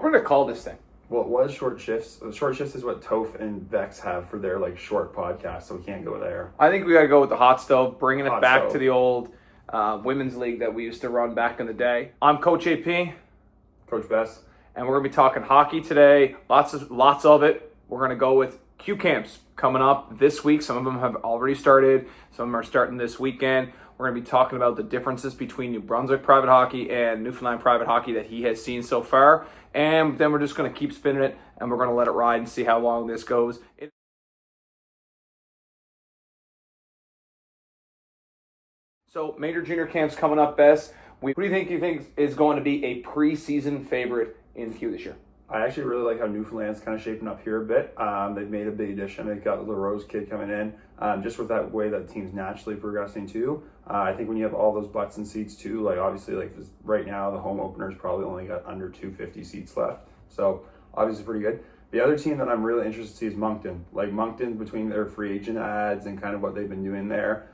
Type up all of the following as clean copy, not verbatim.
we're going to call this thing? Well, it was short shifts. Short shifts is what Toph and Vex have for their like short podcast, so we can't go there. I think we got to go with the hot stove, bringing it back Hotstove. to the old women's league that we used to run back in the day. I'm Coach AP, Coach Bess. and we're going to be talking hockey today. Lots of it. We're going to go with Q Camps coming up this week. Some of them have already started. Some of them are starting this weekend. We're going to be talking about the differences between New Brunswick private hockey and Newfoundland private hockey that he has seen so far. And then we're just going to keep spinning it, and we're going to let it ride and see how long this goes. So, major junior camps coming up, Bess. Who do you think is going to be a preseason favorite in Q this year? I actually really like how Newfoundland's kind of shaping up here a bit. They've made a big addition. They've got the Rose kid coming in. Just with that way that the team's naturally progressing too. I think when you have all those butts and seats too, like obviously like this, right now the home opener's probably only got under 250 seats left. So obviously pretty good. The other team that I'm really interested to see is Moncton. Like Moncton, between their free agent ads and kind of what they've been doing there.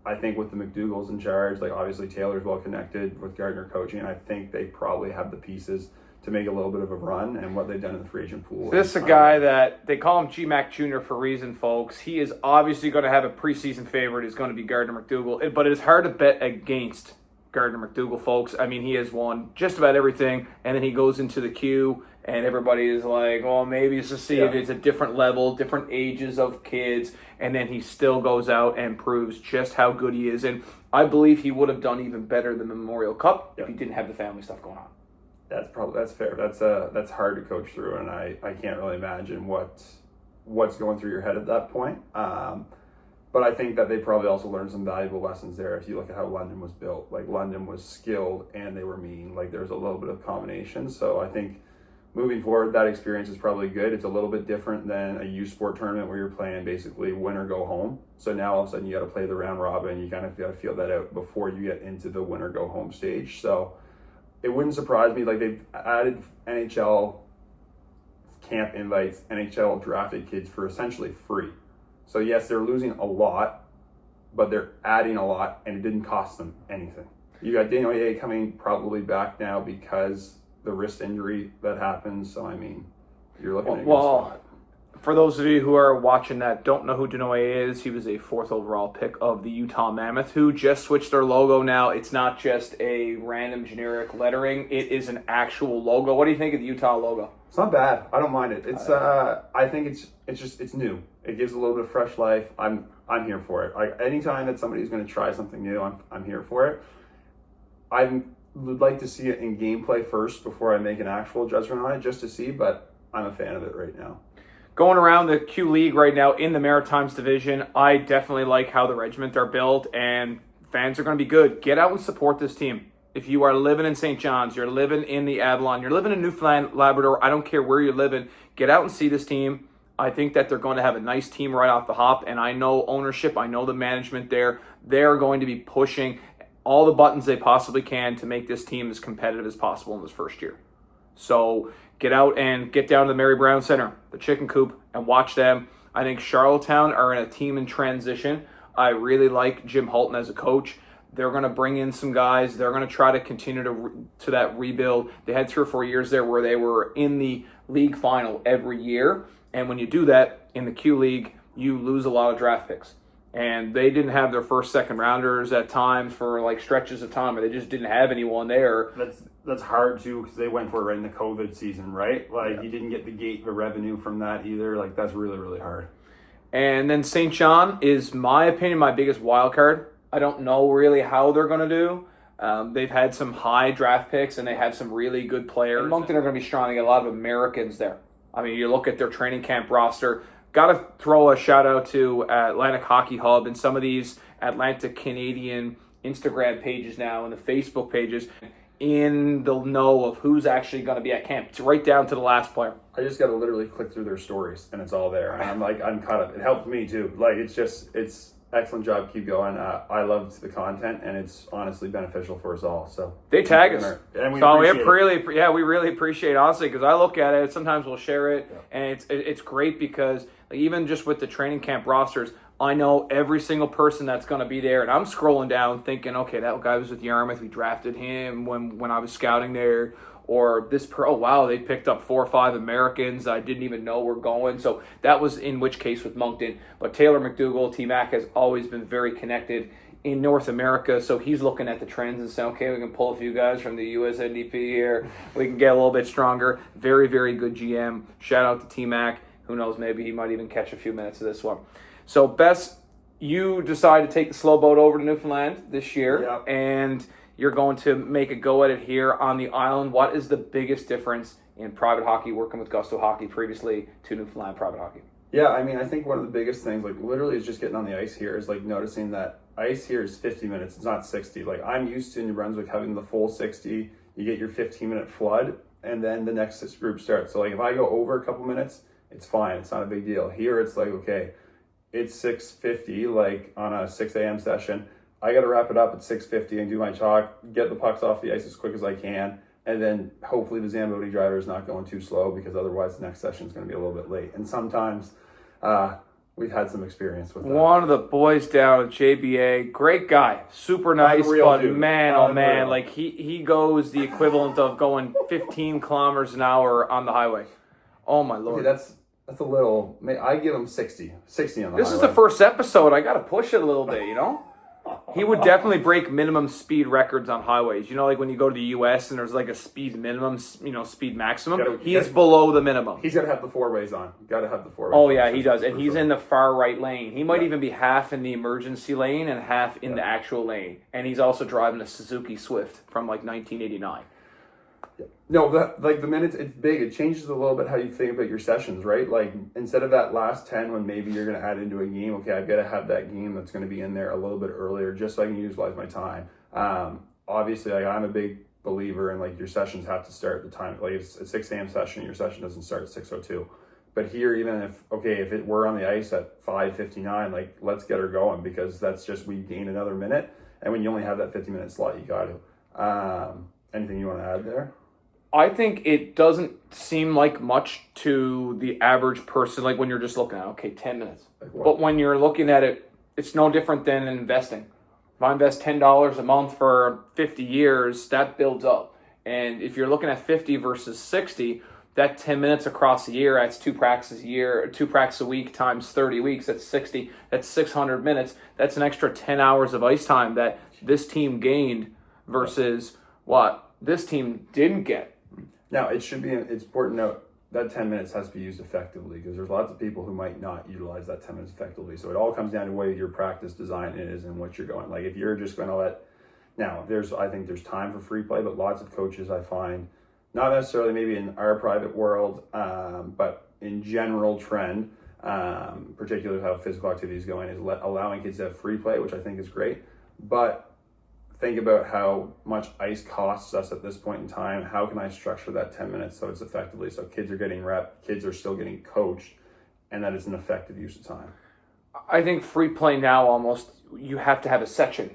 I think with the McDougals in charge, like obviously Taylor's well connected with Gardner coaching. I think they probably have the pieces to make a little bit of a run, and what they've done in the free agent pool. This is a guy that they call him GMAC Jr. for a reason, folks. He is obviously going to have a preseason favorite. Is going to be Gardner McDougall, but it's hard to bet against Gardner McDougall, folks. I mean, he has won just about everything, and then he goes into the queue, and everybody is like, well, maybe it's to see if it's a different level, different ages of kids, and then he still goes out and proves just how good he is. And I believe he would have done even better than the Memorial Cup if he didn't have the family stuff going on. That's fair. That's hard to coach through, and I can't really imagine what's going through your head at that point. But I think that they probably also learned some valuable lessons there. If you look at how London was built, like London was skilled and they were mean. Like there's a little bit of combination. So I think moving forward, that experience is probably good. It's a little bit different than a youth sport tournament where you're playing basically win or go home. So now all of a sudden you got to play the round robin. You kind of got to feel that out before you get into the win or go home stage. So it wouldn't surprise me. Like they've added NHL camp invites, NHL drafted kids for essentially free. So yes, they're losing a lot, but they're adding a lot, and it didn't cost them anything. You got Daniel Ye coming probably back now because the wrist injury that happened. So I mean, you're looking at a good spot. For those of you who are watching that don't know who Denoye is, he was a 4th overall pick of the Utah Mammoth, who just switched their logo now. It's not just a random generic lettering. It is an actual logo. What do you think of the Utah logo? It's not bad. I don't mind it. It's I think it's new. It gives a little bit of fresh life. I'm here for it. Like anytime that somebody's going to try something new, I'm here for it. I would like to see it in gameplay first before I make an actual judgment on it, just to see, but I'm a fan of it right now. Going around the Q League right now in the Maritimes division, I definitely like how the regiments are built, and fans are going to be good. Get out and support this team. If you are living in St. John's, you're living in the Avalon, you're living in Newfoundland, Labrador, I don't care where you're living, get out and see this team. I think that they're going to have a nice team right off the hop, and I know ownership, I know the management there. They're going to be pushing all the buttons they possibly can to make this team as competitive as possible in this first year. So get out and get down to the Mary Brown Center, the Chicken Coop, and watch them. I think Charlottetown are in a team in transition. I really like Jim Halton as a coach. They're going to bring in some guys. They're going to try to continue to that rebuild. They had 3 or 4 years there where they were in the league final every year. And when you do that in the Q League, you lose a lot of draft picks. And they didn't have their first, second rounders at times for like stretches of time, or they just didn't have anyone there. That's hard too, because they went for it right in the COVID season, right? Like you didn't get the revenue from that either. Like that's really, really hard. And then St. John is, my opinion, my biggest wild card. I don't know really how they're going to do. They've had some high draft picks, and they have some really good players. And Moncton are going to be strong. They get a lot of Americans there. I mean, you look at their training camp roster. Got to throw a shout out to Atlantic Hockey Hub and some of these Atlantic Canadian Instagram pages now and the Facebook pages in the know of who's actually going to be at camp. It's right down to the last player. I just got to literally click through their stories, and it's all there. And I'm caught up. It helped me too. Like it's excellent job. Keep going. I loved the content, and it's honestly beneficial for us all. So they tag us, and we really appreciate it, honestly, because I look at it. Sometimes we'll share it, and it's great because like, even just with the training camp rosters, I know every single person that's going to be there, and I'm scrolling down thinking, okay, that guy was with Yarmouth. We drafted him when I was scouting there. or oh wow, they picked up 4 or 5 Americans I didn't even know were going. So that was in which case with Moncton. But Taylor McDougall, T-Mac, has always been very connected in North America, so he's looking at the trends and saying, okay, we can pull a few guys from the USNDP here. We can get a little bit stronger. Very, very good GM. Shout out to T-Mac. Who knows, maybe he might even catch a few minutes of this one. So, Bess, you decide to take the slow boat over to Newfoundland this year, Yep. and you're going to make a go at it here on the island. What is the biggest difference in private hockey, working with Gusto Hockey previously, to Newfoundland private hockey? Yeah, I mean, I think one of the biggest things, like literally is just getting on the ice here, is like noticing that ice here is 50 minutes. It's not 60. Like I'm used to in New Brunswick having the full 60. You get your 15-minute flood, and then the next group starts. So like if I go over a couple minutes, it's fine. It's not a big deal. Here it's like, okay, it's 6:50, like on a 6 a.m. session. I got to wrap it up at 6:50 and do my chalk, get the pucks off the ice as quick as I can, and then hopefully the Zamboni driver is not going too slow, because otherwise the next session is going to be a little bit late. And sometimes we've had some experience with that. One of the boys down at JBA, great guy, super nice, Unreal but dude. man, oh man, Unreal. like he goes the equivalent of going 15 kilometers an hour on the highway. Oh my lord. Okay, that's a little. I give him 60 on the This is highway. the first episode. I got to push it a little bit, you know? He would definitely break minimum speed records on highways. You know, like when you go to the U.S. and there's like a speed minimum, speed maximum. He's below the minimum. He's got to have the 4-ways on. Got to have the 4-ways. Oh, on. yeah, he does. And For he's sure. in the far right lane. He might even be half in the emergency lane and half in the actual lane. And he's also driving a Suzuki Swift from like 1989. No, the minutes, it's big. It changes a little bit how you think about your sessions, right? Like instead of that last 10 when maybe you're going to add into a game, okay, I've got to have that game that's going to be in there a little bit earlier just so I can utilize my time. Obviously, like I'm a big believer in like your sessions have to start at the time. Like it's a 6 a.m. session, your session doesn't start at 6:02. But here, even if we're on the ice at 5:59, like let's get her going, because that's just, we gain another minute. And when you only have that 50-minute slot, you got to. Anything you want to add there? I think it doesn't seem like much to the average person, like when you're just looking at, okay, 10 minutes. Like what? But when you're looking at it, it's no different than investing. If I invest $10 a month for 50 years, that builds up. And if you're looking at 50 versus 60, that 10 minutes across the year, that's 2 practices a year, 2 practices a week times 30 weeks, that's 60, that's 600 minutes. That's an extra 10 hours of ice time that this team gained versus what this team didn't get. Now, it's important to note that 10 minutes has to be used effectively, because there's lots of people who might not utilize that 10 minutes effectively. So it all comes down to what your practice design is and what you're going. Like if you're just going to I think there's time for free play, but lots of coaches I find, not necessarily maybe in our private world, but in general trend, particularly how physical activity is going, is allowing kids to have free play, which I think is great. But think about how much ice costs us at this point in time. How can I structure that 10 minutes so it's effectively, so kids are getting rep, kids are still getting coached, and that is an effective use of time. I think free play now almost, you have to have a section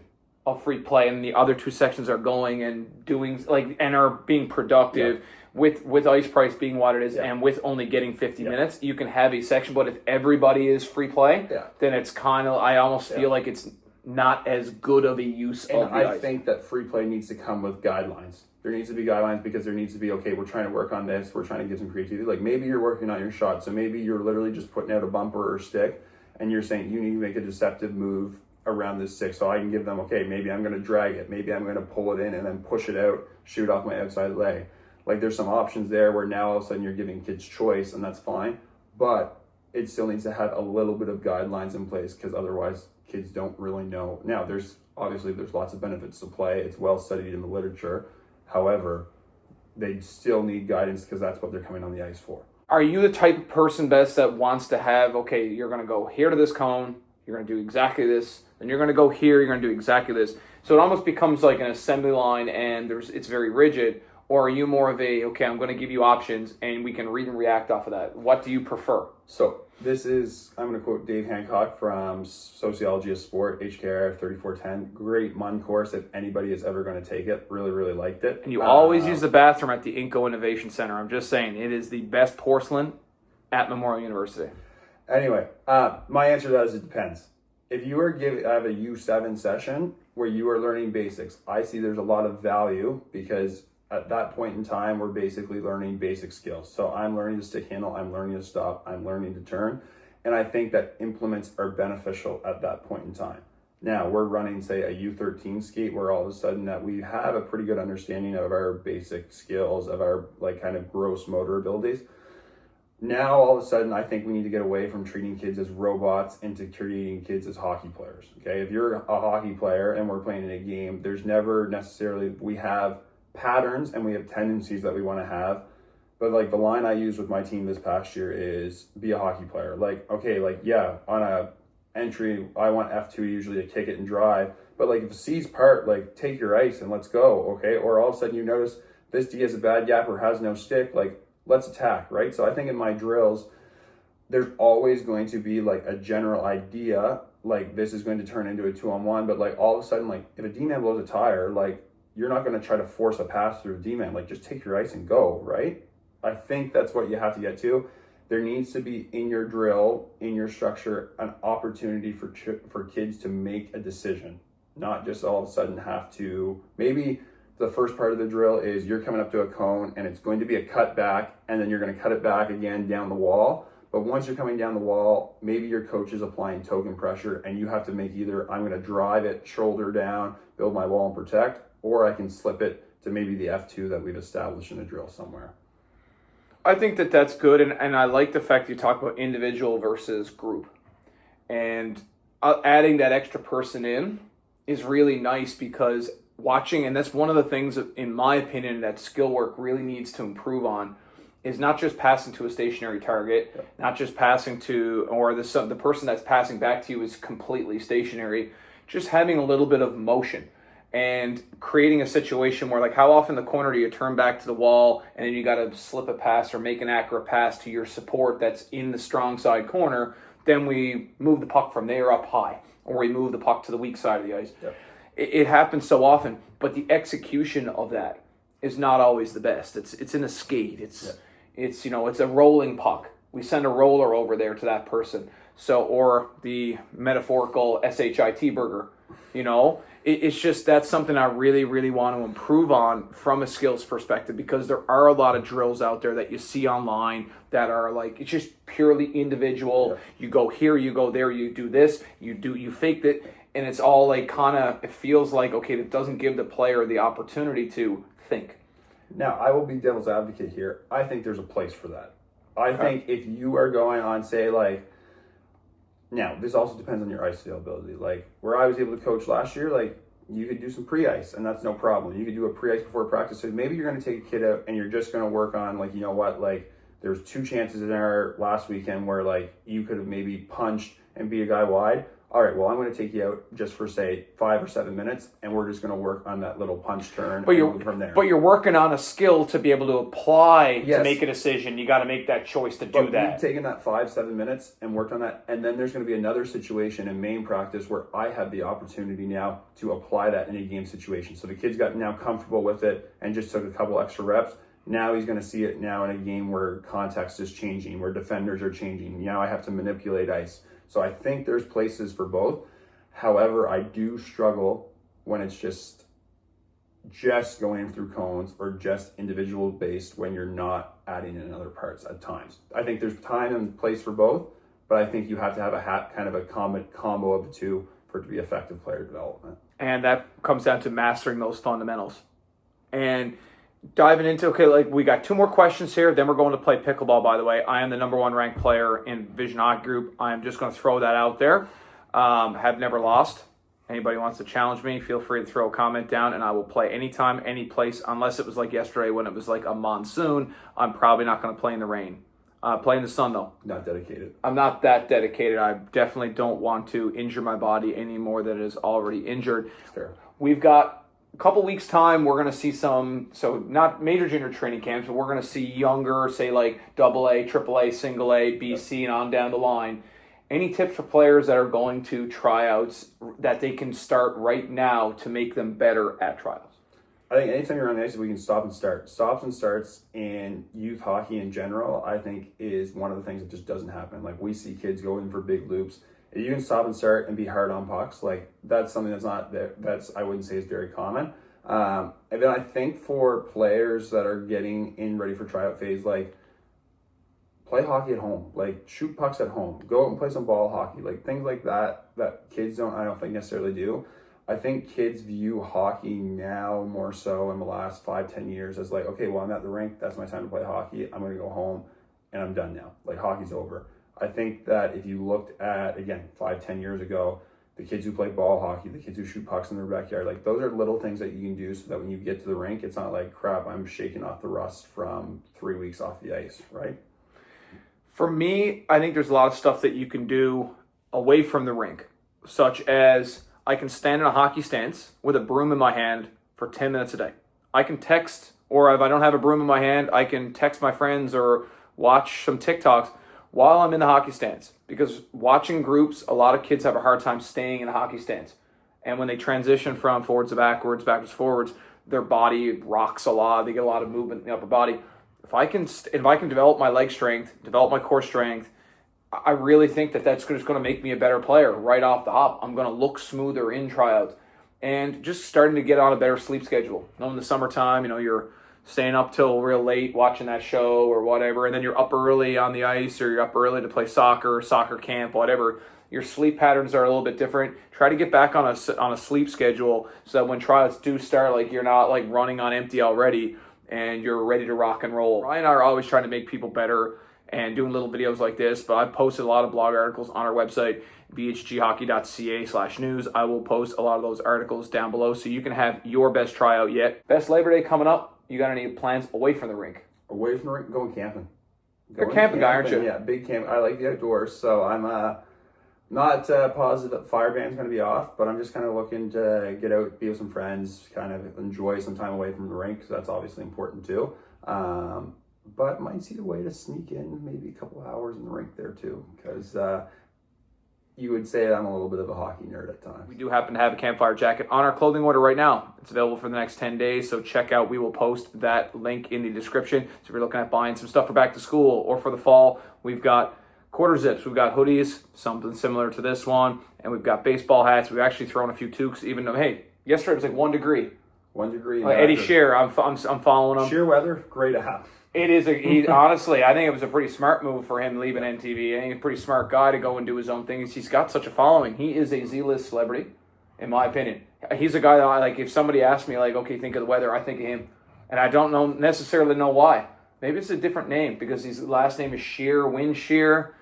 of free play, and the other 2 sections are going and doing and are being productive. With ice price being what it is, and with only getting 50 minutes, you can have a section. But if everybody is free play, then it's kind of, I almost feel like it's not as good of a use of the ice. I think that free play needs to come with guidelines. There needs to be guidelines, because there needs to be, okay, we're trying to work on this, we're trying to give some creativity. Like maybe you're working on your shot, so maybe you're literally just putting out a bumper or stick, and you're saying you need to make a deceptive move around this stick. So I can give them, okay, maybe I'm going to drag it, maybe I'm going to pull it in and then push it out, shoot off my outside leg. Like there's some options there where now all of a sudden you're giving kids choice, and that's fine. But it still needs to have a little bit of guidelines in place, because otherwise kids don't really know. Now, there's lots of benefits to play. It's well studied in the literature. However, they still need guidance, because that's what they're coming on the ice for. Are you the type of person, Bess, that wants to have, okay, you're going to go here to this cone, you're going to do exactly this, then you're going to go here, you're going to do exactly this. So it almost becomes like an assembly line, and it's very rigid. Or are you more of a, okay, I'm going to give you options and we can read and react off of that? What do you prefer? So this is, I'm going to quote Dave Hancock from Sociology of Sport, HKR 3410. Great MUN course if anybody is ever going to take it. Really, really liked it. And you always use the bathroom at the Inco Innovation Center. I'm just saying, it is the best porcelain at Memorial University. Anyway, my answer to that is it depends. If you are I have a U7 session where you are learning basics, I see there's a lot of value, because at that point in time, we're basically learning basic skills. So I'm learning to stick handle, I'm learning to stop, I'm learning to turn. And I think that implements are beneficial at that point in time. Now we're running, say, a U13 skate where all of a sudden that we have a pretty good understanding of our basic skills, of our like kind of gross motor abilities. Now all of a sudden I think we need to get away from treating kids as robots into creating kids as hockey players. Okay, if you're a hockey player and we're playing in a game, there's never necessarily, we have patterns and we have tendencies that we want to have. But like the line I used with my team this past year is be a hockey player. Like, okay, like, yeah, on a entry, I want F2 usually to kick it and drive. But like if a C's part, like take your ice and let's go, okay? Or all of a sudden you notice this D has a bad gap or has no stick, like let's attack, right? So I think in my drills, there's always going to be like a general idea, like this is going to turn into a 2-on-1, but like all of a sudden, like if a D-man blows a tire, like you're not going to try to force a pass through a D-man, like just take your ice and go, right? I think that's what you have to get to. There needs to be in your drill, in your structure, an opportunity for kids to make a decision, not just all of a sudden have to, maybe the first part of the drill is you're coming up to a cone and it's going to be a cut back and then you're going to cut it back again down the wall. But once you're coming down the wall, maybe your coach is applying token pressure and you have to make either I'm going to drive it shoulder down, build my wall and protect, or I can slip it to maybe the F2 that we've established in the drill somewhere. I think that that's good, and I like the fact you talk about individual versus group. And adding that extra person in is really nice because watching, and that's one of the things, in my opinion, that skill work really needs to improve on, is not just passing to a stationary target, not just passing to, or the person that's passing back to you is completely stationary, just having a little bit of motion. And creating a situation where, like, how often the corner do you turn back to the wall and then you got to slip a pass or make an accurate pass to your support that's in the strong side corner, then we move the puck from there up high, or we move the puck to the weak side of the ice. Yep. It happens so often, but the execution of that is not always the best. It's in a skate. It's a rolling puck. We send a roller over there to that person. So, or the metaphorical SHIT burger, It's just, that's something I really, really want to improve on from a skills perspective, because there are a lot of drills out there that you see online that are like, it's just purely individual. Yeah. You go here, you go there, you do this, you fake it, and it's all like it feels like, okay, it doesn't give the player the opportunity to think. Now, I will be devil's advocate here. I think there's a place for that. I think if you are going on, say, like, now, this also depends on your ice availability. Like, where I was able to coach last year, like, you could do some pre-ice, and that's no problem. You could do a pre-ice before practice. So maybe you're going to take a kid out, and you're just going to work on, like, like, there's 2 chances in our last weekend where, like, you could have maybe punched and beat a guy wide. All right, well, I'm going to take you out just for, say, 5 or 7 minutes, and we're just going to work on that little punch turn and move from there. But you're working on a skill to be able to apply to make a decision. You got to make that choice to do that. You've taken that 5-7 minutes and worked on that, and then there's going to be another situation in main practice where I have the opportunity now to apply that in a game situation. So the kid's got now comfortable with it and just took a couple extra reps. Now he's going to see it now in a game where context is changing, where defenders are changing. Now I have to manipulate ice. So I think there's places for both. However, I do struggle when it's just going through cones or just individual based when you're not adding in other parts at times. I think there's time and place for both, but I think you have to have a combo of the two for it to be effective player development. And that comes down to mastering those fundamentals. And diving into, we got 2 more questions here, then we're going to play pickleball, by the way. I am the number 1 ranked player in Vision Hockey Group. I'm just going to throw that out there. Have never lost. Anybody wants to challenge me, feel free to throw a comment down, and I will play anytime, any place, unless it was like yesterday when it was like a monsoon. I'm probably not going to play in the rain. Play in the sun, though. Not dedicated. I'm not that dedicated. I definitely don't want to injure my body any more than it is already injured. Fair. We've got a couple weeks' time, we're going to see not major junior training camps, but we're going to see younger, say like AA, AAA, single A, BC, and on down the line. Any tips for players that are going to tryouts that they can start right now to make them better at tryouts? I think anytime you're on the ice, if we can stop and start. Stops and starts in youth hockey in general, I think is one of the things that just doesn't happen. Like, we see kids going for big loops. If you can stop and start and be hard on pucks, like, that's something that's not there. I wouldn't say is very common. And then I think for players that are getting in ready for tryout phase, like play hockey at home, like shoot pucks at home, go out and play some ball hockey, like things like that kids I don't think necessarily do. I think kids view hockey now more so in the last 5-10 years as like, okay, well, I'm at the rink, that's my time to play hockey, I'm going to go home and I'm done now. Like hockey's over. I think that if you looked at, again, 5-10 years ago, the kids who play ball hockey, the kids who shoot pucks in their backyard, like those are little things that you can do so that when you get to the rink, it's not like, crap, I'm shaking off the rust from 3 weeks off the ice, right? For me, I think there's a lot of stuff that you can do away from the rink, such as I can stand in a hockey stance with a broom in my hand for 10 minutes a day. I can text, or if I don't have a broom in my hand, I can text my friends or watch some TikToks while I'm in the hockey stance. Because watching groups, a lot of kids have a hard time staying in a hockey stance. And when they transition from forwards to backwards to forwards, their body rocks a lot. They get a lot of movement in the upper body. If I can develop my leg strength, develop my core strength, I really think that's just going to make me a better player right off the hop. I'm going to look smoother in tryouts. And just starting to get on a better sleep schedule. In the summertime, you're staying up till real late watching that show or whatever, and then you're up early on the ice or you're up early to play soccer camp, whatever. Your sleep patterns are a little bit different. Try to get back on a sleep schedule so that when tryouts do start, like you're not like running on empty already and you're ready to rock and roll. Ryan and I are always trying to make people better and doing little videos like this, but I've posted a lot of blog articles on our website, vhghockey.ca/news. I will post a lot of those articles down below so you can have your best tryout yet. Best Labor Day coming up. You got any plans away from the rink? Away from the rink, going camping. You're a camping guy, aren't you? Yeah, big camp. I like the outdoors, so I'm not positive that fire band's going to be off, but I'm just kind of looking to get out, be with some friends, kind of enjoy some time away from the rink, because that's obviously important too. But might see a way to sneak in maybe a couple hours in the rink there too, because you would say I'm a little bit of a hockey nerd at times. We do happen to have a campfire jacket on our clothing order right now. It's available for the next 10 days, so check out. We will post that link in the description. So if you're looking at buying some stuff for back to school or for the fall, we've got quarter zips, we've got hoodies, something similar to this one, and we've got baseball hats. We've actually thrown a few toques, even though, hey, yesterday it was like 1 degree. 1 degree. Eddie Shear, I'm following him. Sheer weather, great app. It is honestly, I think it was a pretty smart move for him leaving NTV. I think he's a pretty smart guy to go and do his own thing. He's got such a following. He is a Z-list celebrity, in my opinion. He's a guy that like, if somebody asks me like, okay, think of the weather, I think of him. And I don't necessarily know why. Maybe it's a different name because his last name is Shear, Wind Shear.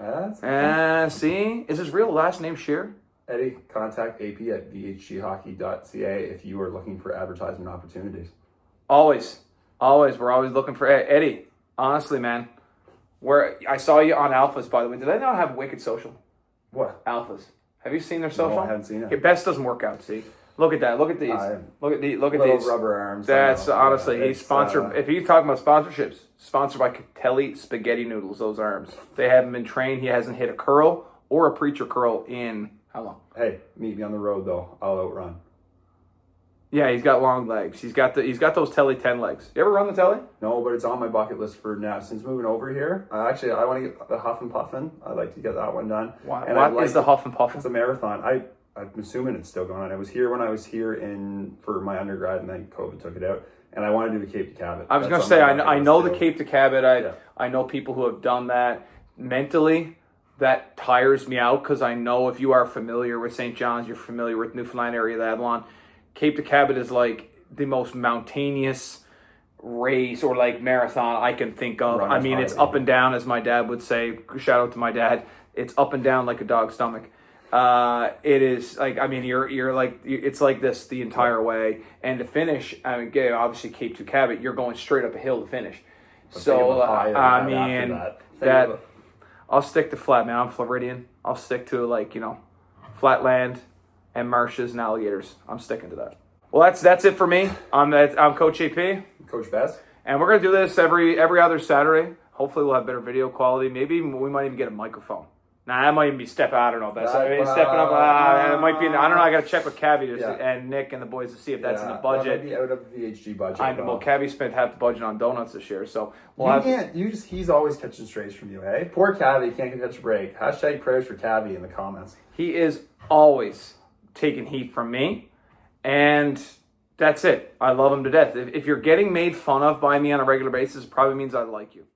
See? Is his real last name Shear? Eddie, contact AP at VHGhockey.ca if you are looking for advertisement opportunities. Always. We're always looking for Eddie. Honestly, man, I saw you on Alphas, by the way. Did they not have wicked social? What? Alphas. Have you seen their social? No, I haven't seen it. Best doesn't work out. See, look at that. Look at these. Look at these. Rubber arms. That's honestly, he's sponsored. If he's talking about sponsorships, sponsored by Catelli Spaghetti Noodles. Those arms. They haven't been trained. He hasn't hit a curl or a preacher curl in how long? Hey, meet me on the road though. I'll outrun. Yeah, he's got long legs. He's got those Telly 10 legs. You ever run the Telly? No, but it's on my bucket list for now. Since moving over here, I want to get the Huff and Puffin. I'd like to get that one done. What is the Huff and Puffin? It's a marathon. I'm assuming it's still going on. I was here when I was here for my undergrad, and then COVID took it out. And I want to do the Cape to Cabot. I was going to say, I know the Cape to Cabot. I know people who have done that. Mentally, that tires me out because I know if you are familiar with St. John's, you're familiar with Newfoundland area of the Avalon. Cape to Cabot is like the most mountainous race or like marathon I can think of. I mean, it's up and down, as my dad would say. Shout out to my dad. It's up and down like a dog's stomach. It is like, I mean, you're like, it's like this the entire way. And to finish, I mean, obviously Cape to Cabot, you're going straight up a hill to finish. So, I mean, I'll stick to flat, man. I'm Floridian. I'll stick to flat land and marshes and alligators. I'm sticking to that. Well, that's it for me. I'm Coach AP. Coach Bess. And we're going to do this every other Saturday. Hopefully we'll have better video quality. Maybe we might even get a microphone. That might even be stepping. I don't know. Bess. Stepping up. It might be. I don't know. I got to check with Cabby and Nick and the boys to see if that's in the budget. That might be out of the VHG budget. I know. Well, Cabby spent half the budget on donuts this year, so he's always catching strays from you, hey? Poor Cabby can't catch a break. Hashtag prayers for Cabby in the comments. He is always taking heat from me, and That's it. I love him to death. If you're getting made fun of by me on a regular basis, it probably means I like you.